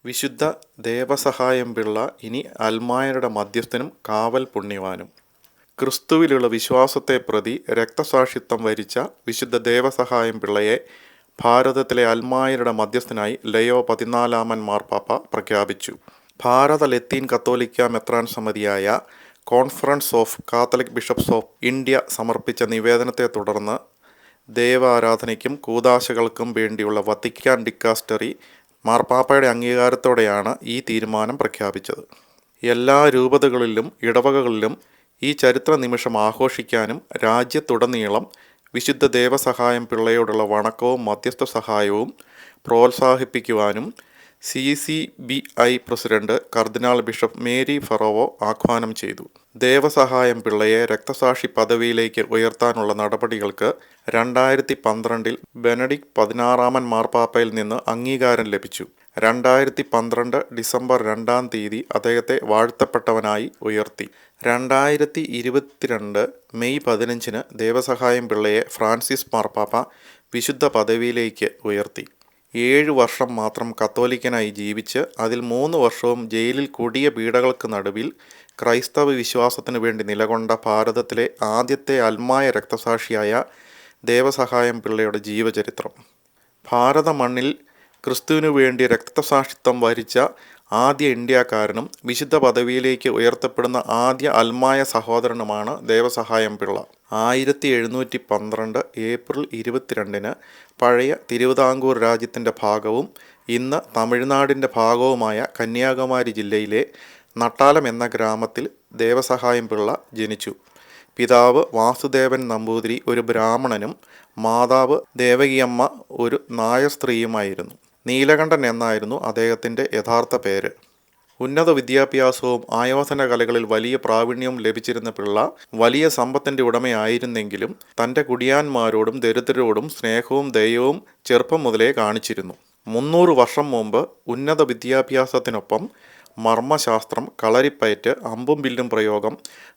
വിശുദ്ധ ദേവസഹായം പിള്ള ഇനി അൽമായരുടെ മധ്യസ്ഥനും കാവൽ പുണ്യവാനും. ക്രിസ്തുവിലുള്ള വിശ്വാസത്തെ പ്രതി രക്തസാക്ഷിത്വം വരിച്ച വിശുദ്ധ ദേവസഹായം പിള്ളയെ ഭാരതത്തിലെ അൽമായരുടെ മധ്യസ്ഥനായി ലയോ 14 മാർപ്പാപ്പ പ്രഖ്യാപിച്ചു. ഭാരത ലത്തീൻ കത്തോലിക്ക മെത്രാൻ സമിതിയായ conference of Catholic bishops of India സമർപ്പിച്ച നിവേദനത്തെ തുടർന്ന് ദേവാരാധനയ്ക്കും കൂദാശകൾക്കും വേണ്ടിയുള്ള വത്തിക്കാൻ ഡിക്കാസ്റ്ററി മാർപ്പാപ്പയുടെ അംഗീകാരത്തോടെയാണ് ഈ തീരുമാനം പ്രഖ്യാപിച്ചത്. എല്ലാ രൂപതകളിലും ഇടവകകളിലും ഈ ചരിത്ര നിമിഷം ആഘോഷിക്കാനും രാജ്യത്തുടനീളം വിശുദ്ധ ദേവസഹായം പിള്ളയോടുള്ള വണക്കവും മധ്യസ്ഥ സഹായവും പ്രോത്സാഹിപ്പിക്കുവാനും CCBI പ്രസിഡന്റ് കർദിനാൾ ബിഷപ്പ് മേരി ഫെറോവോ ആഹ്വാനം ചെയ്തു. ദേവസഹായം പിള്ളയെ രക്തസാക്ഷി പദവിയിലേക്ക് ഉയർത്താനുള്ള നടപടികൾക്ക് 2012 ബെനഡിക്ട് 16 മാർപ്പാപ്പയിൽ നിന്ന് അംഗീകാരം ലഭിച്ചു. 2012 ഡിസംബർ 2 അദ്ദേഹത്തെ വാഴ്ത്തപ്പെട്ടവനായി ഉയർത്തി. 2022 മെയ് 15 ദേവസഹായം പിള്ളയെ ഫ്രാൻസിസ് മാർപ്പാപ്പ വിശുദ്ധ പദവിയിലേക്ക് ഉയർത്തി. 7 വർഷം മാത്രം കത്തോലിക്കനായി ജീവിച്ച് അതിൽ 3 വർഷവും ജയിലിൽ കൊടിയ പീഡകൾക്ക് നടുവിൽ ക്രൈസ്തവ വിശ്വാസത്തിനു വേണ്ടി നിലകൊണ്ട ഭാരതത്തിലെ ആദ്യത്തെ അൽമായ രക്തസാക്ഷിയായ ദേവസഹായം പിള്ളയുടെ ജീവചരിത്രം. ഭാരത മണ്ണിൽ ക്രിസ്തുവിനു വേണ്ടി രക്തസാക്ഷിത്വം വരിച്ച ആദ്യ ഇന്ത്യക്കാരനും വിശുദ്ധ പദവിയിലേക്ക് ഉയർത്തപ്പെടുന്ന ആദ്യ അൽമായ സഹോദരനുമാണ് ദേവസഹായം പിള്ള. 1712 ഏപ്രിൽ 22 പഴയ തിരുവിതാംകൂർ രാജ്യത്തിൻ്റെ ഭാഗവും ഇന്ന് തമിഴ്നാടിൻ്റെ ഭാഗവുമായ കന്യാകുമാരി ജില്ലയിലെ നട്ടാലം എന്ന ഗ്രാമത്തിൽ ദേവസഹായം പിള്ള ജനിച്ചു. പിതാവ് വാസുദേവൻ നമ്പൂതിരി ഒരു ബ്രാഹ്മണനും മാതാവ് ദേവകിയമ്മ ഒരു നായർ സ്ത്രീയുമായിരുന്നു. നീലകണ്ഠൻ എന്നായിരുന്നു അദ്ദേഹത്തിൻ്റെ യഥാർത്ഥ പേര്. ഉന്നത വിദ്യാഭ്യാസവും ആയോധന കലകളിൽ വലിയ പ്രാവീണ്യവും ലഭിച്ചിരുന്ന പിള്ള വലിയ സമ്പത്തിൻ്റെ ഉടമയായിരുന്നെങ്കിലും തൻ്റെ കുടിയാന്മാരോടും ദരിദ്രരോടും സ്നേഹവും ദയവും ചെറുപ്പം മുതലേ കാണിച്ചിരുന്നു. 300 വർഷം മുമ്പ് ഉന്നത വിദ്യാഭ്യാസത്തിനൊപ്പം മർമ്മശാസ്ത്രം, കളരിപ്പയറ്റ്, അമ്പും വില്ലും പ്രയോഗം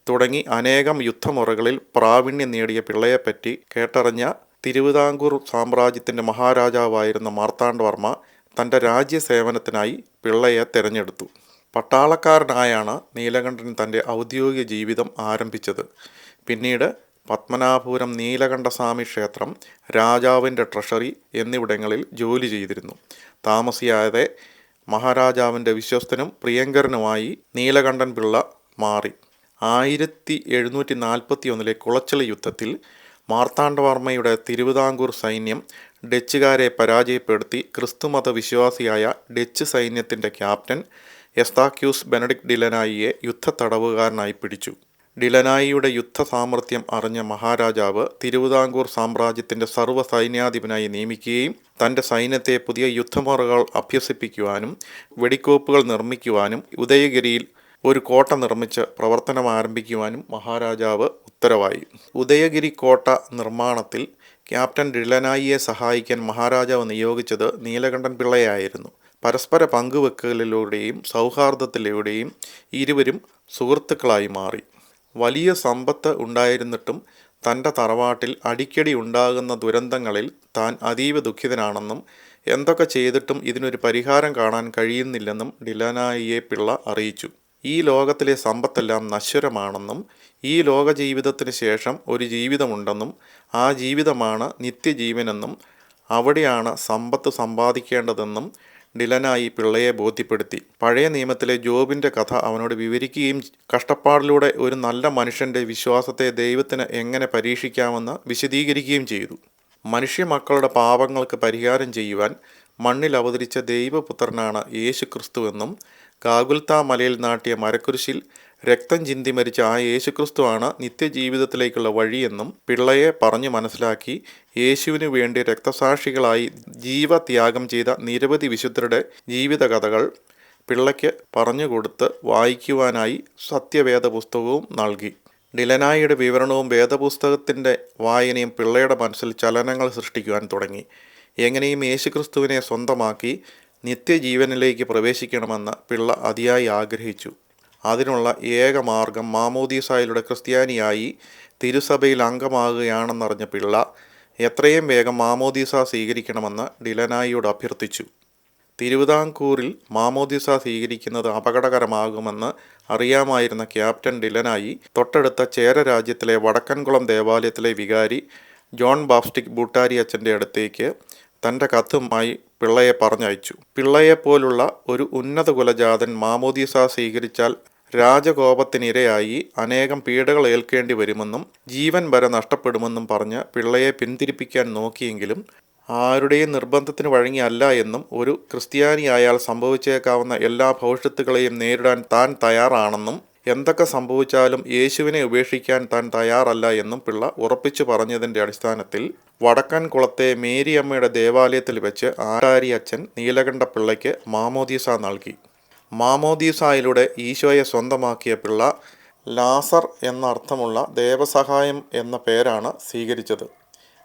തുടങ്ങി അനേകം യുദ്ധമുറകളിൽ പ്രാവീണ്യം നേടിയ പിള്ളയെപ്പറ്റി കേട്ടറിഞ്ഞ തിരുവിതാംകൂർ സാമ്രാജ്യത്തിൻ്റെ മഹാരാജാവായിരുന്ന മാർത്താണ്ഡവർമ്മ തൻ്റെ രാജ്യസേവനത്തിനായി പിള്ളയെ തിരഞ്ഞെടുത്തു. പട്ടാളക്കാരനായാണ് നീലകണ്ഠൻ തൻ്റെ ഔദ്യോഗിക ജീവിതം ആരംഭിച്ചത്. പിന്നീട് പത്മനാഭപുരം നീലകണ്ഠസ്വാമി ക്ഷേത്രം, രാജാവിൻ്റെ ട്രഷറി എന്നിവിടങ്ങളിൽ ജോലി ചെയ്തിരുന്നു. താമസിയാതെ മഹാരാജാവിൻ്റെ വിശ്വസ്തനും പ്രിയങ്കരനുമായി നീലകണ്ഠൻ പിള്ള മാറി. 1741 കുളച്ചൽ യുദ്ധത്തിൽ മാർത്താണ്ഡവർമ്മയുടെ തിരുവിതാംകൂർ സൈന്യം ഡച്ചുകാരെ പരാജയപ്പെടുത്തി ക്രിസ്തുമത വിശ്വാസിയായ ഡച്ച് സൈന്യത്തിൻ്റെ ക്യാപ്റ്റൻ എസ്താക്യൂസ് ബെനഡിക്ട് ഡിലനായിയെ യുദ്ധത്തടവുകാരനായി പിടിച്ചു. ഡിലനായിയുടെ യുദ്ധ സാമർഥ്യം അറിഞ്ഞ മഹാരാജാവ് തിരുവിതാംകൂർ സാമ്രാജ്യത്തിൻ്റെ സർവ്വ സൈന്യാധിപനായി നിയമിക്കുകയും തൻ്റെ സൈന്യത്തെ പുതിയ യുദ്ധമുറകൾ അഭ്യസിപ്പിക്കുവാനും വെടിക്കോപ്പുകൾ നിർമ്മിക്കുവാനും ഉദയഗിരിയിൽ ഒരു കോട്ട നിർമ്മിച്ച് പ്രവർത്തനം ആരംഭിക്കുവാനും മഹാരാജാവ് ഉത്തരവായി. ഉദയഗിരി കോട്ട നിർമ്മാണത്തിൽ ക്യാപ്റ്റൻ ഡിലനായിയെ സഹായിക്കാൻ മഹാരാജാവ് നിയോഗിച്ചത് നീലകണ്ഠൻ പിള്ളയായിരുന്നു. പരസ്പര പങ്കുവെക്കലിലൂടെയും സൗഹാർദ്ദത്തിലൂടെയും ഇരുവരും സുഹൃത്തുക്കളായി മാറി. വലിയ സമ്പത്ത് ഉണ്ടായിരുന്നിട്ടും തൻ്റെ തറവാട്ടിൽ അടിക്കടി ഉണ്ടാകുന്ന ദുരന്തങ്ങളിൽ താൻ അതീവ ദുഃഖിതനാണെന്നും എന്തൊക്കെ ചെയ്തിട്ടും ഇതിനൊരു പരിഹാരം കാണാൻ കഴിയുന്നില്ലെന്നും ഡിലനായിയെ പിള്ള അറിയിച്ചു. ഈ ലോകത്തിലെ സമ്പത്തെല്ലാം നശ്വരമാണെന്നും ഈ ലോക ജീവിതത്തിന് ശേഷം ഒരു ജീവിതമുണ്ടെന്നും ആ ജീവിതമാണ് നിത്യജീവനെന്നും അവിടെയാണ് സമ്പത്ത് സമ്പാദിക്കേണ്ടതെന്നും ഡിലനായി പിള്ളയെ ബോധ്യപ്പെടുത്തി. പഴയ നിയമത്തിലെ ജോബിൻ്റെ കഥ അവനോട് വിവരിക്കുകയും കഷ്ടപ്പാടിലൂടെ ഒരു നല്ല മനുഷ്യൻ്റെ വിശ്വാസത്തെ ദൈവത്തിന് എങ്ങനെ പരീക്ഷിക്കാമെന്ന് വിശദീകരിക്കുകയും ചെയ്തു. മനുഷ്യ മക്കളുടെ പാപങ്ങൾക്ക് പരിഹാരം ചെയ്യുവാൻ മണ്ണിൽ അവതരിച്ച ദൈവപുത്രനാണ് യേശു ക്രിസ്തുവെന്നും ഗാഗുൽത്താ മലയിൽ നാട്ടിയ മരക്കുരിശിൽ രക്തം ചിന്തി മരിച്ച ആ യേശുക്രിസ്തുവാണ് നിത്യജീവിതത്തിലേക്കുള്ള വഴിയെന്നും പിള്ളയെ പറഞ്ഞു മനസ്സിലാക്കി യേശുവിനു വേണ്ടി രക്തസാക്ഷികളായി ജീവത്യാഗം ചെയ്ത നിരവധി വിശുദ്ധരുടെ ജീവിതകഥകൾ പിള്ളയ്ക്ക് പറഞ്ഞുകൊടുത്ത് വായിക്കുവാനായി സത്യവേദ പുസ്തകവും നൽകി. ഡിലനായിയുടെ വിവരണവും വേദപുസ്തകത്തിൻ്റെ വായനയും പിള്ളയുടെ മനസ്സിൽ ചലനങ്ങൾ സൃഷ്ടിക്കുവാൻ തുടങ്ങി. എങ്ങനെയും യേശുക്രിസ്തുവിനെ സ്വന്തമാക്കി നിത്യജീവനിലേക്ക് പ്രവേശിക്കണമെന്ന് പിള്ള അതിയായി ആഗ്രഹിച്ചു. അതിനുള്ള ഏക മാർഗം മാമോദീസായിലൂടെ ക്രിസ്ത്യാനിയായി തിരുസഭയിൽ അംഗമാകുകയാണെന്നറിഞ്ഞ പിള്ള എത്രയും വേഗം മാമോദീസ സ്വീകരിക്കണമെന്ന് ഡിലനായിയോട് അഭ്യർത്ഥിച്ചു. തിരുവിതാംകൂറിൽ മാമോദിസ സ്വീകരിക്കുന്നത് അപകടകരമാകുമെന്ന് അറിയാമായിരുന്ന ക്യാപ്റ്റൻ ഡിലനായി തൊട്ടടുത്ത ചേര രാജ്യത്തിലെ വടക്കൻകുളം ദേവാലയത്തിലെ വികാരി ജോൺ ബാപ്റ്റിസ്റ്റ് ബൂട്ടാരി അച്ഛൻ്റെ അടുത്തേക്ക് തൻ്റെ കത്തുമായി പിള്ളയെ പറഞ്ഞയച്ചു. പിള്ളയെപ്പോലുള്ള ഒരു ഉന്നത കുലജാതൻ മാമോദിസ സ്വീകരിച്ചാൽ രാജകോപത്തിനിരയായി അനേകം പീഡകൾ ഏൽക്കേണ്ടി വരുമെന്നും ജീവൻ വരെ നഷ്ടപ്പെടുമെന്നും പറഞ്ഞ് പിള്ളയെ പിന്തിരിപ്പിക്കാൻ നോക്കിയെങ്കിലും ആരുടെയും നിർബന്ധത്തിന് വഴങ്ങിയല്ല എന്നും ഒരു ക്രിസ്ത്യാനിയായാൽ സംഭവിച്ചേക്കാവുന്ന എല്ലാ ഭവിഷ്യത്തുകളെയും നേരിടാൻ താൻ തയ്യാറാണെന്നും എന്തൊക്കെ സംഭവിച്ചാലും യേശുവിനെ ഉപേക്ഷിക്കാൻ താൻ തയ്യാറല്ല എന്നും പിള്ള ഉറപ്പിച്ചു പറഞ്ഞതിൻ്റെ അടിസ്ഥാനത്തിൽ വടക്കൻ കുളത്തെ മേരിയമ്മയുടെ ദേവാലയത്തിൽ വെച്ച് ആചാരി അച്ഛൻ നീലകണ്ഠ പിള്ളയ്ക്ക് മാമോദീസ നൽകി. മാമോദീസായിലൂടെ ഈശോയെ സ്വന്തമാക്കിയ പിള്ള ലാസർ എന്നർത്ഥമുള്ള ദേവസഹായം എന്ന പേരാണ് സ്വീകരിച്ചത്.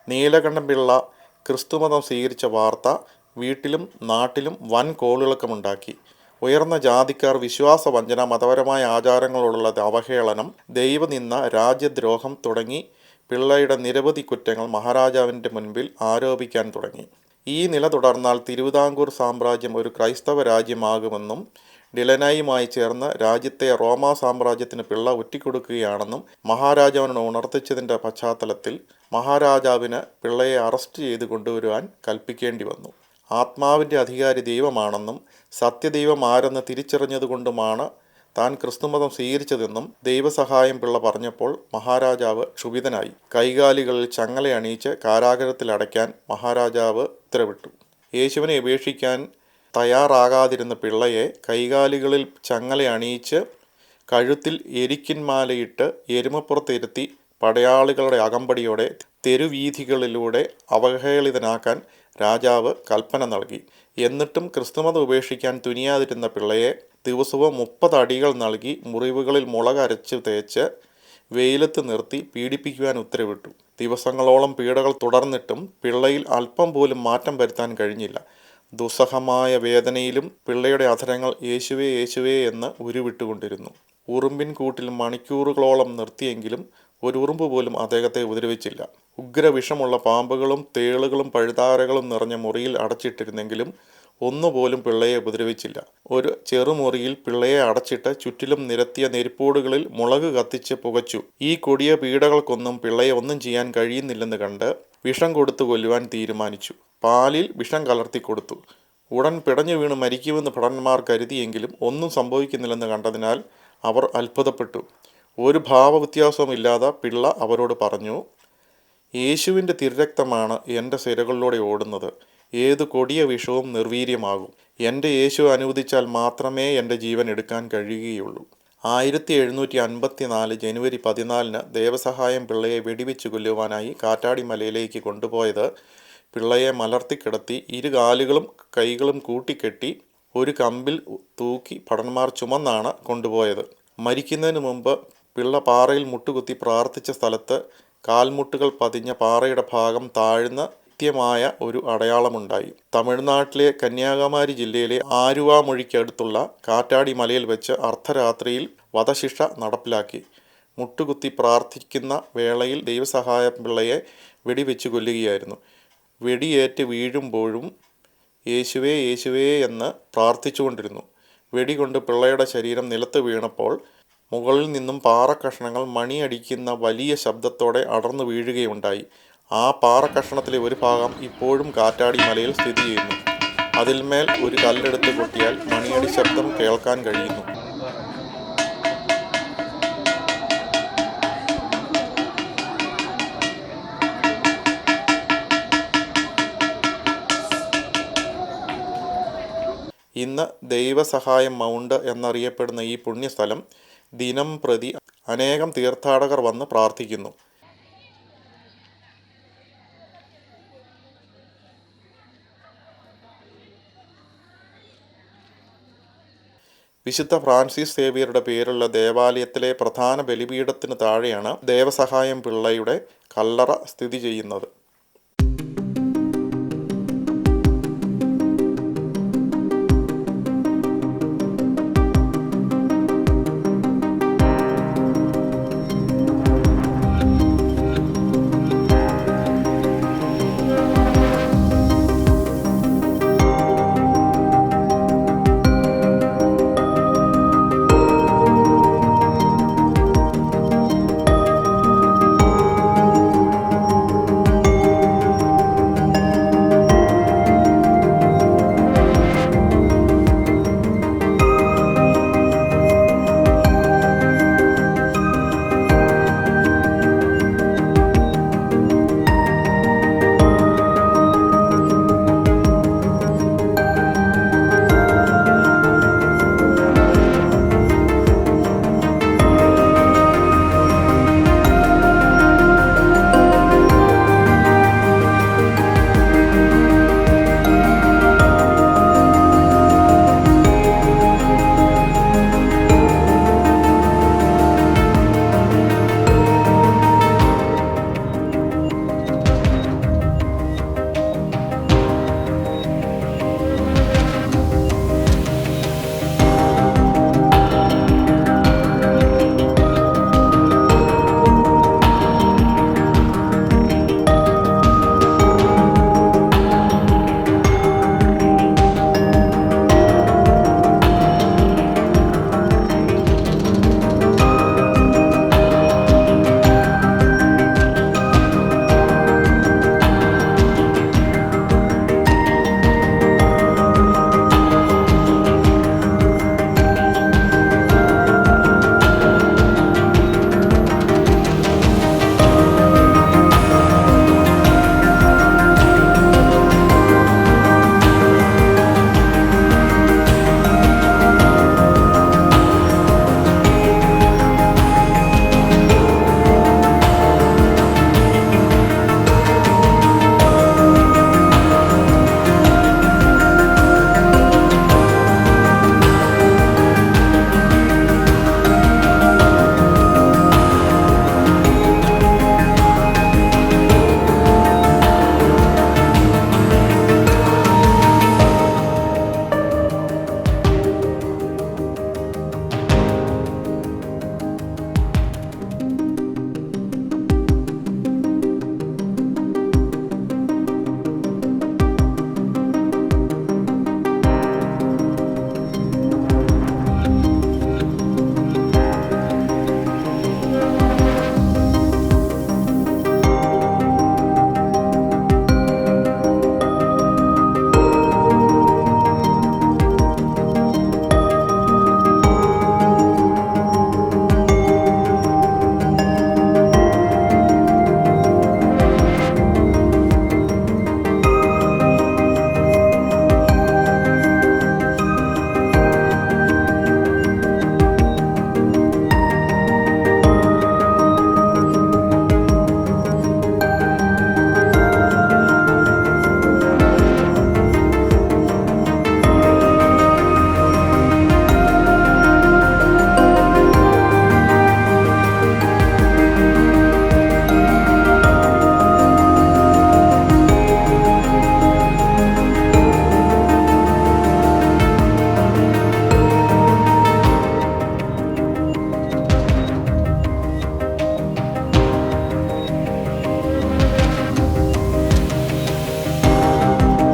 നീലകണ്ഠൻ പിള്ള ക്രിസ്തുമതം സ്വീകരിച്ച വാർത്ത വീട്ടിലും നാട്ടിലും വൻ കോളിളക്കമുണ്ടാക്കി. ഉയർന്ന ജാതിക്കാർ വിശ്വാസവഞ്ചന, മതപരമായ ആചാരങ്ങളോടുള്ള അവഹേളനം, ദൈവനിന്ദ, രാജ്യദ്രോഹം തുടങ്ങി പിള്ളയുടെ നിരവധി കുറ്റങ്ങൾ മഹാരാജാവിൻ്റെ മുൻപിൽ ആരോപിക്കാൻ തുടങ്ങി. ഈ നില തുടർന്നാൽ തിരുവിതാംകൂർ സാമ്രാജ്യം ഒരു ക്രൈസ്തവ രാജ്യമാകുമെന്നും ഡിലനായുമായി ചേർന്ന് രാജ്യത്തെ റോമാ സാമ്രാജ്യത്തിന് പിള്ള ഒറ്റിക്കൊടുക്കുകയാണെന്നും മഹാരാജാവിനെ ഉണർത്തിച്ചതിൻ്റെ പശ്ചാത്തലത്തിൽ മഹാരാജാവിന് പിള്ളയെ അറസ്റ്റ് ചെയ്ത് കൊണ്ടുവരുവാൻ കൽപ്പിക്കേണ്ടി വന്നു. ആത്മാവിൻ്റെ അധികാരി ദൈവമാണെന്നും സത്യദൈവം ആരെന്ന് തിരിച്ചറിഞ്ഞതുകൊണ്ടുമാണ് താൻ ക്രിസ്തുമതം സ്വീകരിച്ചതെന്നും ദൈവസഹായം പിള്ള പറഞ്ഞപ്പോൾ മഹാരാജാവ് ക്ഷുഭിതനായി. കൈകാലികളിൽ ചങ്ങലയണിയിച്ച് കാരാഗ്രഹത്തിൽ അടയ്ക്കാൻ മഹാരാജാവ് ഉത്തരവിട്ടു. യേശുവിനെ ഉപേക്ഷിക്കാൻ തയ്യാറാകാതിരുന്ന പിള്ളയെ കൈകാലികളിൽ ചങ്ങലയണിയിച്ച് കഴുത്തിൽ എരിക്കിൻമാലയിട്ട് എരുമപ്പുറത്തിരുത്തി പടയാളികളുടെ അകമ്പടിയോടെ തെരുവീഥികളിലൂടെ അവഹേളിതനാക്കാൻ രാജാവ് കൽപ്പന നൽകി. എന്നിട്ടും ക്രിസ്തുമതം ഉപേക്ഷിക്കാൻ തുനിയാതിരുന്ന പിള്ളയെ ദിവസവും 30 അടികൾ നൽകി മുറിവുകളിൽ മുളകരച്ച് തേച്ച് വെയിലത്ത് നിർത്തി പീഡിപ്പിക്കുവാൻ ഉത്തരവിട്ടു. ദിവസങ്ങളോളം പീഡകൾ തുടർന്നിട്ടും പിള്ളയിൽ അല്പം പോലും മാറ്റം വരുത്താൻ കഴിഞ്ഞില്ല. ദുസ്സഹമായ വേദനയിലും പിള്ളയുടെ അധരങ്ങൾ യേശുവേ യേശുവേ എന്ന് ഉരുവിട്ടുകൊണ്ടിരുന്നു. ഉറുമ്പിൻ കൂട്ടിൽ മണിക്കൂറുകളോളം നിർത്തിയെങ്കിലും ഒരു ഉറുമ്പ് പോലും അദ്ദേഹത്തെ ഉപദ്രവിച്ചില്ല. ഉഗ്രവിഷമുള്ള പാമ്പുകളും തേളുകളും പഴുതാരകളും നിറഞ്ഞ മുറിയിൽ അടച്ചിട്ടിരുന്നെങ്കിലും ഒന്നുപോലും പിള്ളയെ ഉപദ്രവിച്ചില്ല. ഒരു ചെറുമുറിയിൽ പിള്ളയെ അടച്ചിട്ട് ചുറ്റിലും നിരത്തിയ നെരിപ്പോടുകളിൽ മുളക് കത്തിച്ച് പുകച്ചു. ഈ കൊടിയ പീഡകൾക്കൊന്നും പിള്ളയെ ഒന്നും ചെയ്യാൻ കഴിയുന്നില്ലെന്ന് കണ്ട് വിഷം കൊടുത്തു കൊല്ലുവാൻ തീരുമാനിച്ചു. പാലിൽ വിഷം കലർത്തി കൊടുത്തു. ഉടൻ പിടഞ്ഞു വീണ് മരിക്കുമെന്ന് ഭടന്മാർ കരുതിയെങ്കിലും ഒന്നും സംഭവിക്കുന്നില്ലെന്ന് കണ്ടതിനാൽ അവർ അത്ഭുതപ്പെട്ടു. ഒരു ഭാവവ്യത്യാസവുമില്ലാതെ പിള്ള അവരോട് പറഞ്ഞു, യേശുവിൻ്റെ തിരുരക്തമാണ് എൻ്റെ സിരകളിലൂടെ ഓടുന്നത്. ഏതു കൊടിയ വിഷവും നിർവീര്യമാകും. എൻ്റെ യേശു അനുവദിച്ചാൽ മാത്രമേ എൻ്റെ ജീവൻ എടുക്കാൻ കഴിയുകയുള്ളൂ. 1754 ജനുവരി 14 ദേവസഹായം പിള്ളയെ വെടിവെച്ച് കൊല്ലുവാനായി കാറ്റാടി മലയിലേക്ക് കൊണ്ടുപോയത് പിള്ളയെ മലർത്തിക്കിടത്തി ഇരുകാലുകളും കൈകളും കൂട്ടിക്കെട്ടി ഒരു കമ്പിൽ തൂക്കി ഭടന്മാർ ചുമന്നാണ് കൊണ്ടുപോയത്. മരിക്കുന്നതിന് മുമ്പ് പിള്ള പാറയിൽ മുട്ടുകുത്തി പ്രാർത്ഥിച്ച സ്ഥലത്ത് കാൽമുട്ടുകൾ പതിഞ്ഞ പാറയുടെ ഭാഗം താഴ്ന്ന നിത്യമായ ഒരു അടയാളമുണ്ടായി. തമിഴ്നാട്ടിലെ കന്യാകുമാരി ജില്ലയിലെ ആലുവാമൊഴിക്കടുത്തുള്ള കാറ്റാടി മലയിൽ വെച്ച് അർദ്ധരാത്രിയിൽ വധശിക്ഷ നടപ്പിലാക്കി. മുട്ടുകുത്തി പ്രാർത്ഥിക്കുന്ന വേളയിൽ ദൈവസഹായ പിള്ളയെ വെടിവെച്ച് കൊല്ലുകയായിരുന്നു. വെടിയേറ്റ് വീഴുമ്പോഴും യേശുവേ യേശുവേ എന്ന് പ്രാർത്ഥിച്ചുകൊണ്ടിരുന്നു. വെടികൊണ്ട് പിള്ളയുടെ ശരീരം നിലത്ത് വീണപ്പോൾ മുകളിൽ നിന്നും പാറക്കഷണങ്ങൾ മണിയടിക്കുന്ന വലിയ ശബ്ദത്തോടെ അടർന്നു വീഴുകയുണ്ടായി. ആ പാറക്കഷണത്തിലെ ഒരു ഭാഗം ഇപ്പോഴും കാറ്റാടി മലയിൽ സ്ഥിതി ചെയ്യുന്നു. അതിന്മേൽ ഒരു കല്ലെടുത്ത് പൊട്ടിയാൽ മണിയടി ശബ്ദം കേൾക്കാൻ കഴിയുന്നു. ഇന്ന് ദൈവസഹായം മൗണ്ട് എന്നറിയപ്പെടുന്ന ഈ പുണ്യസ്ഥലം ദിനം പ്രതി അനേകം തീർത്ഥാടകർ വന്ന് പ്രാർത്ഥിക്കുന്നു. വിശുദ്ധ ഫ്രാൻസിസ് സേവിയറുടെ പേരുള്ള ദേവാലയത്തിലെ പ്രധാന ബലിപീഠത്തിന് താഴെയാണ് ദേവസഹായം പിള്ളയുടെ കല്ലറ സ്ഥിതി ചെയ്യുന്നത്.